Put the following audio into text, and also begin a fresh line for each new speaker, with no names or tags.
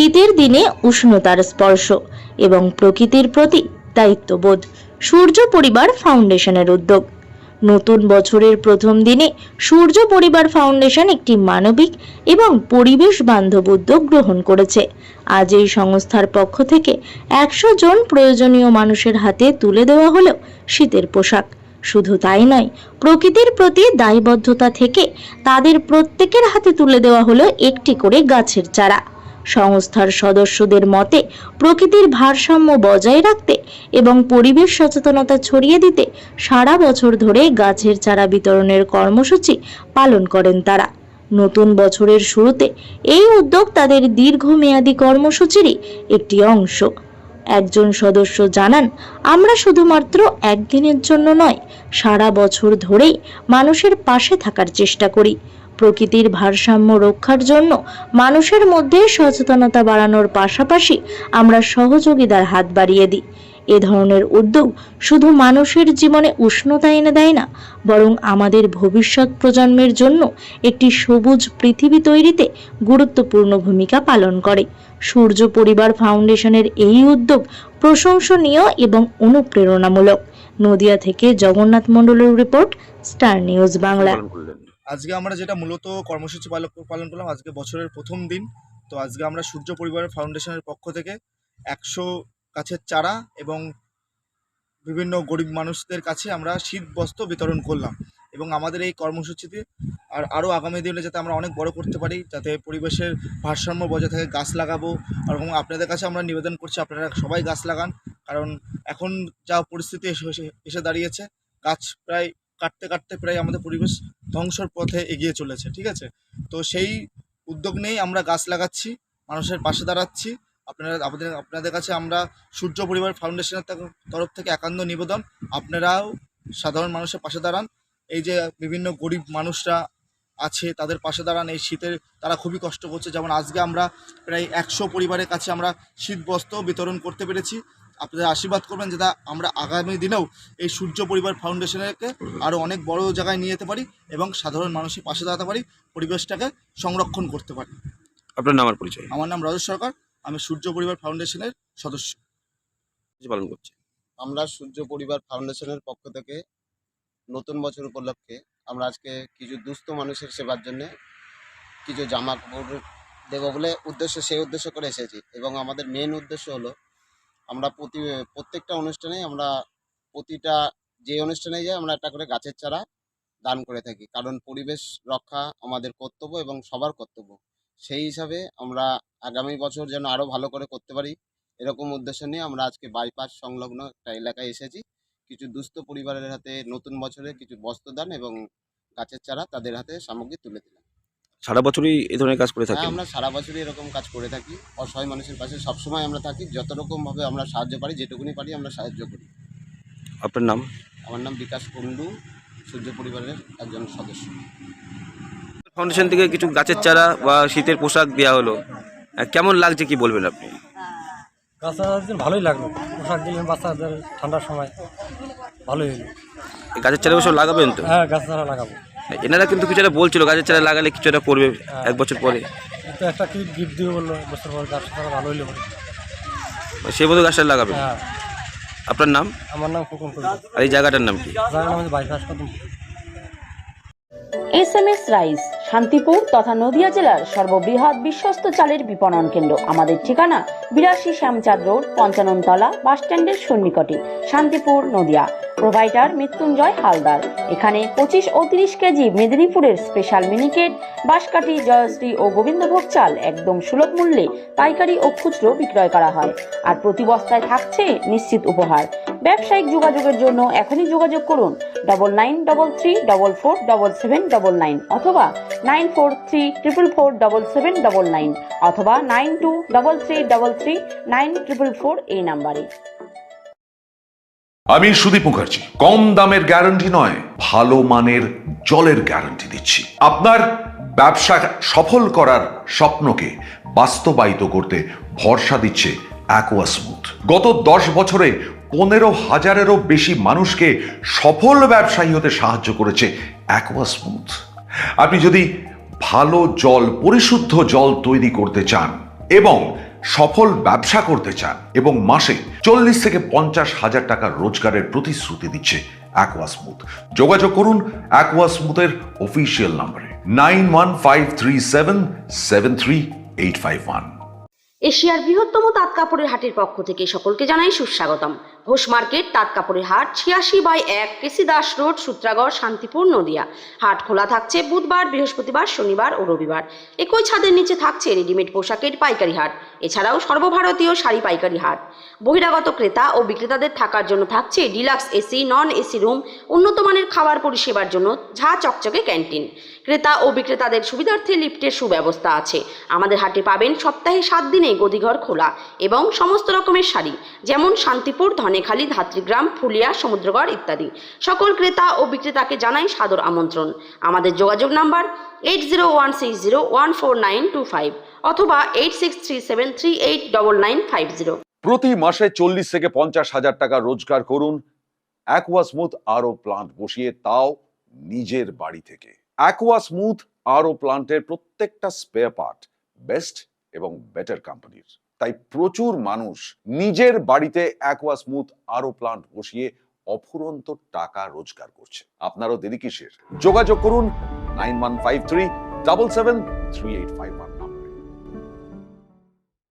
শীতের দিনে উষ্ণতার স্পর্শ এবং প্রকৃতির প্রতি দায়িত্ববোধ। সূর্য পরিবার ফাউন্ডেশনের উদ্যোগ। নতুন বছরের প্রথম দিনে সূর্য পরিবার ফাউন্ডেশন একটি মানবিক এবং পরিবেশ বান্ধব উদ্যোগ গ্রহণ করেছে। আজ এই সংস্থার পক্ষ থেকে 100 জন প্রয়োজনীয় মানুষের হাতে তুলে দেওয়া হলো শীতের পোশাক। শুধু তাই নয়, প্রকৃতির প্রতি দায়বদ্ধতা থেকে তাদের প্রত্যেকের হাতে তুলে দেওয়া হলো একটি করে গাছের চারা। সংস্থার সদস্যদের মতে, প্রকৃতির ভারসাম্য বজায় রাখতে এবং পরিবেশ সচেতনতা ছড়িয়ে দিতে সারা বছর ধরে গাছের চারা বিতরণের কর্মসূচি পালন করেন তারা। নতুন বছরের শুরুতে এই উদ্যোগ তাদের দীর্ঘমেয়াদী কর্মসূচিরই একটি অংশ। একজন সদস্য জানান, আমরা শুধুমাত্র একদিনের জন্য নয়, সারা বছর ধরেই মানুষের পাশে থাকার চেষ্টা করি। প্রকৃতির ভারসাম্য রক্ষার জন্য মানুষের মধ্যে সচেতনতা বাড়ানোর পাশাপাশি আমরা সহযোগিতার হাত বাড়িয়ে দিই। এ ধরনের উদ্যোগ শুধু মানুষের জীবনে উষ্ণতা এনে দেয় না, বরং আমাদের ভবিষ্যৎ প্রজন্মের জন্য একটি সবুজ পৃথিবী তৈরিতে গুরুত্বপূর্ণ ভূমিকা পালন করে। সূর্য পরিবার ফাউন্ডেশনের এই উদ্যোগ প্রশংসনীয় এবং অনুপ্রেরণামূলক। নদিয়া থেকে জগন্নাথ মণ্ডলের রিপোর্ট, স্টার নিউজ বাংলা।
আজকে আমরা যেটা মূলত কর্মসূচি পালন করলাম, আজকে বছরের প্রথম দিন। তো আজকে আমরা সূর্য পরিবারের ফাউন্ডেশনের পক্ষ থেকে 100 গাছের চারা এবং বিভিন্ন গরিব মানুষদের কাছে আমরা শীত বস্ত্র বিতরণ করলাম। এবং আমাদের এই কর্মসূচিতে আরও আগামী দিনে যাতে আমরা অনেক বড় করতে পারি, যাতে পরিবেশের ভারসাম্য বজায় থাকে, গাছ লাগাবো। এবং আপনাদের কাছে আমরা নিবেদন করছি, আপনারা সবাই গাছ লাগান। কারণ এখন যা পরিস্থিতি এসে দাঁড়িয়েছে, গাছ প্রায় কাটতে কাটতে প্রায় আমাদের পরিবেশ ধ্বংসর পথে এগিয়ে চলেছে, ঠিক আছে? তো সেই উদ্যোগ নিয়েই আমরা গাছ লাগাচ্ছি, মানুষের পাশে দাঁড়াচ্ছি। আপনাদের কাছে আমরা সূর্য পরিবার ফাউন্ডেশনের তরফ থেকে একান্ত নিবেদন, আপনারাও সাধারণ মানুষের পাশে দাঁড়ান। এই যে বিভিন্ন গরিব মানুষরা আছে তাদের পাশে দাঁড়ান। এই শীতের তারা খুবই কষ্ট করছে। যেমন আজকে আমরা প্রায় 100 পরিবারের কাছে আমরা শীত বস্ত্র বিতরণ করতে পেরেছি। আপনাদের আশীর্বাদ করবেন যাতে আমরা আগামী দিনেও এই সূর্য পরিবার ফাউন্ডেশনকে আরও অনেক বড় জায়গায় নিয়ে যেতে পারি এবং সাধারণ মানুষের পাশে দাঁড়াতে পারি, পরিবেশটাকে সংরক্ষণ করতে পারি।
আপনার নাম আর পরিচয়?
আমার নাম রাজেশ সরকার, আমি সূর্য পরিবার ফাউন্ডেশনের সদস্য
পালন করছি।
আমরা সূর্য পরিবার ফাউন্ডেশনের পক্ষ থেকে নতুন বছর উপলক্ষে আমরা আজকে কিছু দুস্থ মানুষের সেবার জন্য কিছু জামা কাপড় দেবো বলে সেই উদ্দেশ্য করে এসেছি। এবং আমাদের মেন উদ্দেশ্য হলো আমরা প্রত্যেকটা অনুষ্ঠানে প্রতিটা যে অনুষ্ঠানে যাই আমরা একটা করে গাছের চারা দান করে থাকি। কারণ পরিবেশ রক্ষা আমাদের কর্তব্য এবং সবার কর্তব্য। সেই হিসাবে আমরা আগামী বছর যেন আরও ভালো করে করতে পারি, এরকম উদ্দেশ্য নিয়ে আমরা আজকে বাইপাস সংলগ্ন একটা এলাকায় এসেছি। কিছু দুস্থ পরিবারের হাতে নতুন বছরে কিছু বস্ত্রদান এবং গাছের চারা তাদের হাতে সামগ্রী তুলে দিলাম।
সারা বছরই এই ধরনের কাজ করে থাকি?
হ্যাঁ, আমরা সারা বছরই এরকম কাজ করে থাকি। অসহায় মানুষের পাশে সবসময় আমরা থাকি, যত রকমভাবে আমরা সাহায্য পারি, যেটুকুনি পারি আমরা সাহায্য করি।
আপনার নাম?
আমার নাম বিকাশ কুন্ডু, সূর্য পরিবারের একজন সদস্য।
ফাউন্ডেশন থেকে কিছু গাছের চারা বা শীতের পোশাক দেওয়া হলো, কেমন লাগছে কি বলবেন আপনি?
গাছের ভালোই লাগলো, পোশাক দিলেন বাচ্চাদের ঠান্ডার সময়, ভালোই হলো।
গাছের চারা সব লাগাবেন তো?
হ্যাঁ, গাছের চারা লাগাবো।
এনারা কিন্তু কিছুটা বলছিল গাছের চারা লাগালে কিছু একটা করবে 1 বছর পরে।
তো একটা কি গিফট দিয়ে বললো, বছর পর গাছের চারা ভালো হইলে পরে
সেই মতো গাছটা লাগাবেন।
হ্যাঁ।
আপনার নাম?
আমার নাম খোকন কবি।
আর এই জায়গাটার নাম কি?
জায়গার নাম হচ্ছে বাইপাস কদম।
SMS রাইস, শান্তিপুর তথা নদিয়া জেলার সর্ববৃহৎ বিশ্বস্ত চালের বিপণন কেন্দ্র। আমাদের ঠিকানা 82 শ্যামচাঁদ রোড, 55 তলা, বাস স্ট্যান্ডের সন্নিকটে, শান্তিপুর, নদিয়া। প্রোভাইডার মৃত্যুঞ্জয় হালদার। এখানে 25 ও 30 কেজি মেদিনীপুরের স্পেশাল মিনিকেট, বাঁশকাঠি, জয়শ্রী ও গোবিন্দভোগ চাল একদম সুলভ মূল্যে পাইকারি ও খুচরো বিক্রয় করা হয়। আর প্রতি বস্তায় থাকছে নিশ্চিত উপহার। ব্যবসায়িক যোগাযোগের জন্য এখনই যোগাযোগ করুন 9933447799 অথবা 9434447799 অথবা 9233339444 এই নাম্বারে।
আমি সুদীপ মুখার্জি। কম দামের গ্যারান্টি নয়, ভালো মানের জলের গ্যারান্টি দিচ্ছি। আপনার ব্যবসা সফল করার স্বপ্নকে বাস্তবায়িত করতে ভরসা দিচ্ছে অ্যাকোয়াস্মুথ। গত 10 বছরে 15,000-এরও বেশি মানুষকে সফল ব্যবসায়ী হতে সাহায্য করেছে অ্যাকোয়াস্মুথ। আপনি যদি ভালো জল, পরিশুদ্ধ জল তৈরি করতে চান এবং সফল ব্যবসা করতে চান এবং মাসে 40 থেকে 50 হাজার টাকা রোজগারের প্রতিশ্রুতি দিচ্ছে অ্যাকোয়াস্মুথ। যোগাযোগ করুন অ্যাকোয়াস্মুথের অফিসিয়াল নম্বরে 9153773851।
এশিয়ার বৃহত্তম তাঁত কাপড়ের হাটের পক্ষ থেকে সকলকে জানাই সুস্বাগতম। ঘোষ মার্কেট তাঁত কাপড়ের হাট 86/1 কেসি দাস রোড, সূত্রাগড়, শান্তিপুর, নদিয়া। হাট খোলা থাকছে বুধবার, বৃহস্পতিবার, শনিবার ও রবিবার। একই ছাদের নিচে থাকছে রেডিমেড পোশাকের পাইকারি হাট, এছাড়াও সর্বভারতীয় শাড়ি পাইকারি হাট। বহিরাগত ক্রেতা ও বিক্রেতাদের থাকার জন্য থাকছে deluxe AC, non AC room, উন্নত মানের খাবার পরিষেবার জন্য ঝা চকচকে ক্যান্টিন। ক্রেতা ও বিক্রেতাদের সুবিধার্থে লিফটের সুব্যবস্থা আছে। আমাদের হাটে পাবেন সপ্তাহে 7 দিনে গদিঘর খোলা এবং সমস্ত রকমের শাড়ি, যেমন শান্তিপুর, ধনেখালি, ধাত্রীগ্রাম, ফুলিয়া, সমুদ্রগড় ইত্যাদি। সকল ক্রেতা ও বিক্রেতাকে জানাই সাদর আমন্ত্রণ। আমাদের যোগাযোগ নাম্বার 8016014925 অথবা 8637389950।
প্রতি মাসে 40 থেকে 50 হাজার টাকা রোজগার করুন অ্যাকোয়াস্মুথ আরও প্লান্ট বসিয়ে, তাও নিজের বাড়ি থেকে। অ্যাকোয়াস্মুথ আরও প্লান্টের প্রত্যেকটা স্পেয়ার পার্ট বেস্ট এবং বেটার কোম্পানির। তাই প্রচুর মানুষ নিজের বাড়িতে অ্যাকোয়াস্মুথ আরও প্লান্ট বসিয়ে অফুরন্ত টাকা রোজগার করছে। আপনারও দেরি কিসের? যোগাযোগ করুন 9153773851।